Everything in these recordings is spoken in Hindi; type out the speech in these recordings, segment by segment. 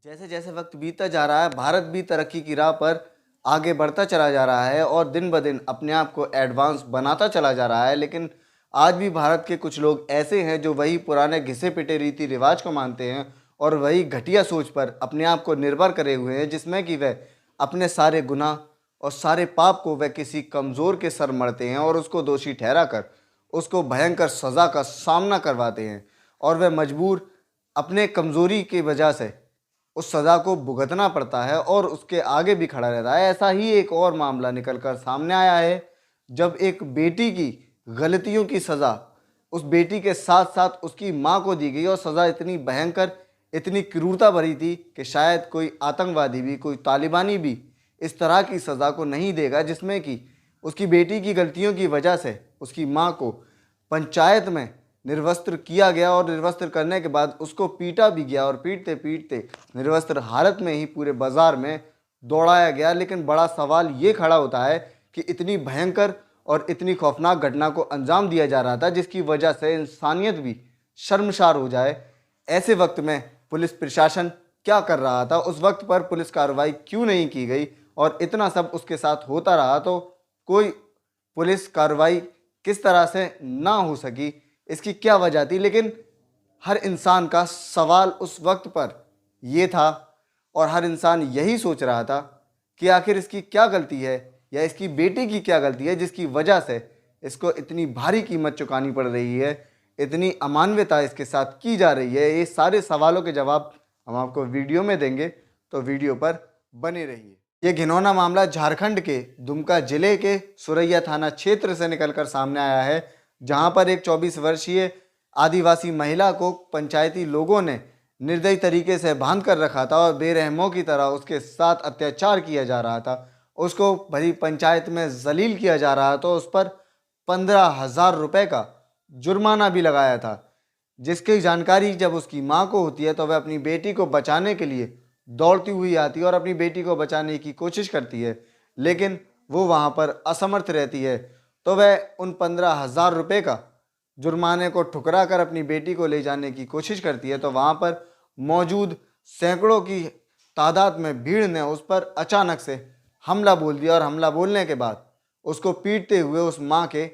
जैसे जैसे वक्त बीतता जा रहा है, भारत भी तरक्की की राह पर आगे बढ़ता चला जा रहा है और दिन ब दिन अपने आप को एडवांस बनाता चला जा रहा है। लेकिन आज भी भारत के कुछ लोग ऐसे हैं जो वही पुराने घिसे पिटे रीति रिवाज को मानते हैं और वही घटिया सोच पर अपने आप को निर्भर करे हुए हैं, जिसमें कि वह अपने सारे गुनाह और सारे पाप को वह किसी कमज़ोर के सर मढ़ते हैं और उसको दोषी ठहरा कर उसको भयंकर सज़ा का सामना करवाते हैं और वह मजबूर अपने कमज़ोरी की वजह से उस सज़ा को भुगतना पड़ता है और उसके आगे भी खड़ा रहता है। ऐसा ही एक और मामला निकलकर सामने आया है, जब एक बेटी की गलतियों की सज़ा उस बेटी के साथ साथ उसकी माँ को दी गई और सज़ा इतनी भयंकर, इतनी क्रूरता भरी थी कि शायद कोई आतंकवादी भी, कोई तालिबानी भी इस तरह की सज़ा को नहीं देगा, जिसमें कि उसकी बेटी की गलतियों की वजह से उसकी माँ को पंचायत में निर्वस्त्र किया गया और निर्वस्त्र करने के बाद उसको पीटा भी गया और पीटते पीटते निर्वस्त्र हालत में ही पूरे बाजार में दौड़ाया गया। लेकिन बड़ा सवाल ये खड़ा होता है कि इतनी भयंकर और इतनी खौफनाक घटना को अंजाम दिया जा रहा था, जिसकी वजह से इंसानियत भी शर्मसार हो जाए। ऐसे वक्त में पुलिस प्रशासन क्या कर रहा था, उस वक्त पर पुलिस कार्रवाई क्यों नहीं की गई और इतना सब उसके साथ होता रहा तो कोई पुलिस कार्रवाई किस तरह से ना हो सकी, इसकी क्या वजह थी। लेकिन हर इंसान का सवाल उस वक्त पर ये था और हर इंसान यही सोच रहा था कि आखिर इसकी क्या गलती है या इसकी बेटी की क्या गलती है, जिसकी वजह से इसको इतनी भारी कीमत चुकानी पड़ रही है, इतनी अमानवीयता इसके साथ की जा रही है। ये सारे सवालों के जवाब हम आपको वीडियो में देंगे, तो वीडियो पर बने रहिए। ये घिनौना मामला झारखंड के दुमका जिले के सुरैया थाना क्षेत्र से निकलकर सामने आया है, जहां पर एक 24 वर्षीय आदिवासी महिला को पंचायती लोगों ने निर्दयी तरीके से बांध कर रखा था और बेरहमों की तरह उसके साथ अत्याचार किया जा रहा था। उसको भरी पंचायत में जलील किया जा रहा, तो उस पर 15,000 रुपये का जुर्माना भी लगाया था, जिसकी जानकारी जब उसकी माँ को होती है तो वह अपनी बेटी को बचाने के लिए दौड़ती हुई आती है और अपनी बेटी को बचाने की कोशिश करती है, लेकिन वो वहाँ पर असमर्थ रहती है। तो वह उन 15,000 रुपये का जुर्माने को ठुकरा कर अपनी बेटी को ले जाने की कोशिश करती है, तो वहाँ पर मौजूद सैकड़ों की तादाद में भीड़ ने उस पर अचानक से हमला बोल दिया और हमला बोलने के बाद उसको पीटते हुए उस माँ के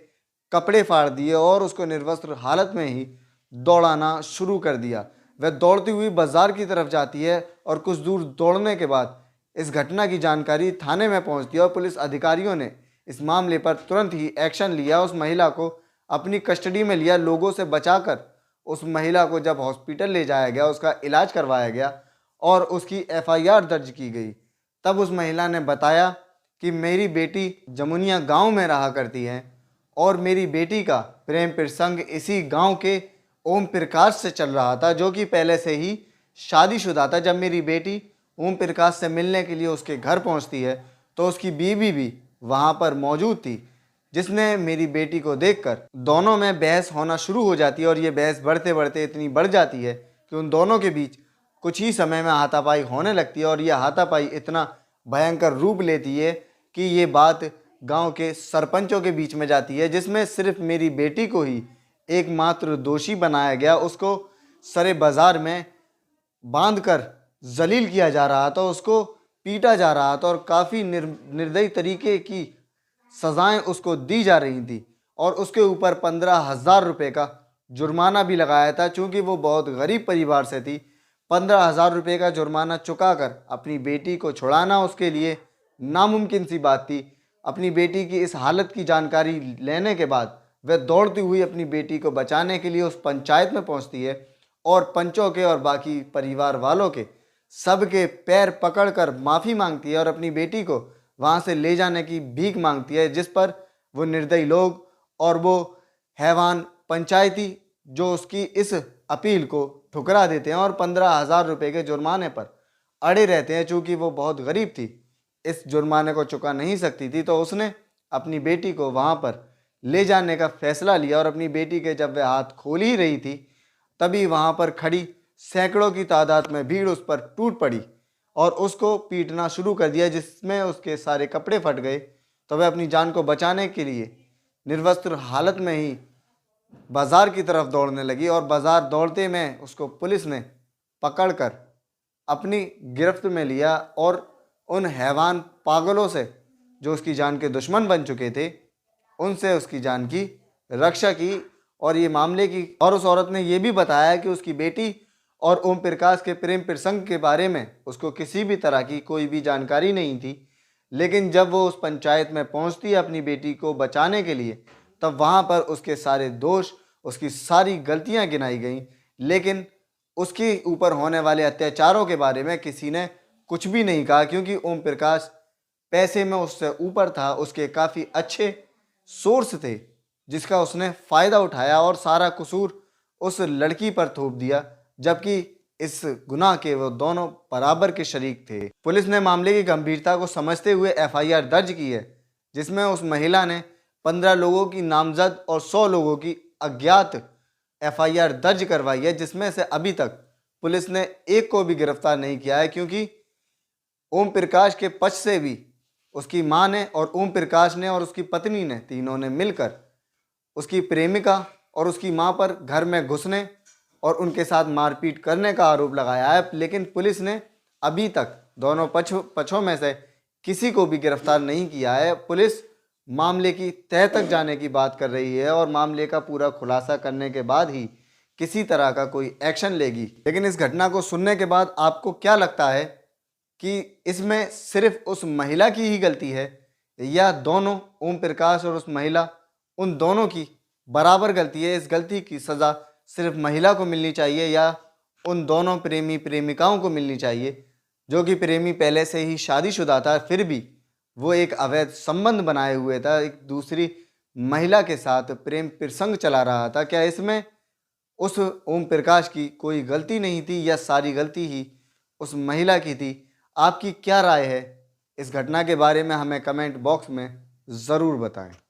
कपड़े फाड़ दिए और उसको निर्वस्त्र हालत में ही दौड़ाना शुरू कर दिया। वह दौड़ती हुई बाजार की तरफ जाती है और कुछ दूर दौड़ने के बाद इस घटना की जानकारी थाने में पहुंचती है और पुलिस अधिकारियों ने इस मामले पर तुरंत ही एक्शन लिया। उस महिला को अपनी कस्टडी में लिया, लोगों से बचाकर उस महिला को जब हॉस्पिटल ले जाया गया, उसका इलाज करवाया गया और उसकी एफआईआर दर्ज की गई, तब उस महिला ने बताया कि मेरी बेटी जमुनिया गांव में रहा करती है और मेरी बेटी का प्रेम प्रसंग इसी गांव के ओम प्रकाश से चल रहा था, जो कि पहले से ही शादीशुदा था। जब मेरी बेटी ओम प्रकाश से मिलने के लिए उसके घर पहुंचती है तो उसकी बीवी भी वहां पर मौजूद थी, जिसने मेरी बेटी को देखकर दोनों में बहस होना शुरू हो जाती है और ये बहस बढ़ते बढ़ते इतनी बढ़ जाती है कि उन दोनों के बीच कुछ ही समय में हाथापाई होने लगती है और यह हाथापाई इतना भयंकर रूप लेती है कि ये बात गांव के सरपंचों के बीच में जाती है, जिसमें सिर्फ मेरी बेटी को ही एकमात्र दोषी बनाया गया। उसको सरे बाजार में बांधकर जलील किया जा रहा था, उसको पीटा जा रहा था और काफ़ी निर्दयी तरीके की सज़ाएं उसको दी जा रही थी और उसके ऊपर 15,000 रुपये का जुर्माना भी लगाया था। चूँकि वो बहुत गरीब परिवार से थी, 15,000 रुपये का जुर्माना चुकाकर अपनी बेटी को छुड़ाना उसके लिए नामुमकिन सी बात थी। अपनी बेटी की इस हालत की जानकारी लेने के बाद वह दौड़ती हुई अपनी बेटी को बचाने के लिए उस पंचायत में पहुंचती है और पंचों के और बाकी परिवार वालों के सबके पैर पकड़कर माफ़ी मांगती है और अपनी बेटी को वहाँ से ले जाने की भीख मांगती है, जिस पर वो निर्दयी लोग और वो हैवान पंचायती जो उसकी इस अपील को ठुकरा देते हैं और 15,000 रुपये के जुर्माने पर अड़े रहते हैं। चूँकि वो बहुत गरीब थी, इस जुर्माने को चुका नहीं सकती थी, तो उसने अपनी बेटी को वहाँ पर ले जाने का फैसला लिया और अपनी बेटी के जब वह हाथ खोल ही रही थी, तभी वहाँ पर खड़ी सैकड़ों की तादाद में भीड़ उस पर टूट पड़ी और उसको पीटना शुरू कर दिया, जिसमें उसके सारे कपड़े फट गए। तो वह अपनी जान को बचाने के लिए निर्वस्त्र हालत में ही बाज़ार की तरफ दौड़ने लगी और बाज़ार दौड़ते में उसको पुलिस ने पकड़कर अपनी गिरफ्त में लिया और उन हैवान पागलों से जो उसकी जान के दुश्मन बन चुके थे, उनसे उसकी जान की रक्षा की। और ये मामले की और उस औरत ने ये भी बताया कि उसकी बेटी और ओम प्रकाश के प्रेम प्रसंग के बारे में उसको किसी भी तरह की कोई भी जानकारी नहीं थी। लेकिन जब वो उस पंचायत में पहुंचती है अपनी बेटी को बचाने के लिए, तब वहाँ पर उसके सारे दोष, उसकी सारी गलतियाँ गिनाई गईं। लेकिन उसके ऊपर होने वाले अत्याचारों के बारे में किसी ने कुछ भी नहीं कहा, क्योंकि ओम प्रकाश पैसे में उससे ऊपर था, उसके काफ़ी अच्छे सोर्स थे जिसका उसने फ़ायदा उठाया और सारा कसूर उस लड़की पर थोप दिया, जबकि इस गुनाह के वो दोनों बराबर के शरीक थे। पुलिस ने मामले की गंभीरता को समझते हुए एफआईआर दर्ज की है, जिसमें उस महिला ने 15 लोगों की नामजद और 100 लोगों की अज्ञात एफआईआर दर्ज करवाई है, जिसमें से अभी तक पुलिस ने एक को भी गिरफ्तार नहीं किया है। क्योंकि ओम प्रकाश के पक्ष से भी उसकी मां ने और ओम प्रकाश ने और उसकी पत्नी ने, तीनों ने मिलकर उसकी प्रेमिका और उसकी मां पर घर में घुसने और उनके साथ मारपीट करने का आरोप लगाया है। लेकिन पुलिस ने अभी तक दोनों पक्षों में से किसी को भी गिरफ्तार नहीं किया है। पुलिस मामले की तह तक जाने की बात कर रही है और मामले का पूरा खुलासा करने के बाद ही किसी तरह का कोई एक्शन लेगी। लेकिन इस घटना को सुनने के बाद आपको क्या लगता है कि इसमें सिर्फ उस महिला की ही गलती है, या दोनों, ओम प्रकाश और उस महिला, उन दोनों की बराबर गलती है? इस गलती की सज़ा सिर्फ महिला को मिलनी चाहिए या उन दोनों प्रेमी प्रेमिकाओं को मिलनी चाहिए, जो कि प्रेमी पहले से ही शादीशुदा था, फिर भी वो एक अवैध संबंध बनाए हुए था, एक दूसरी महिला के साथ प्रेम प्रसंग चला रहा था? क्या इसमें उस ओम प्रकाश की कोई गलती नहीं थी या सारी गलती ही उस महिला की थी? आपकी क्या राय है इस घटना के बारे में? हमें कमेंट बॉक्स में ज़रूर बताएं।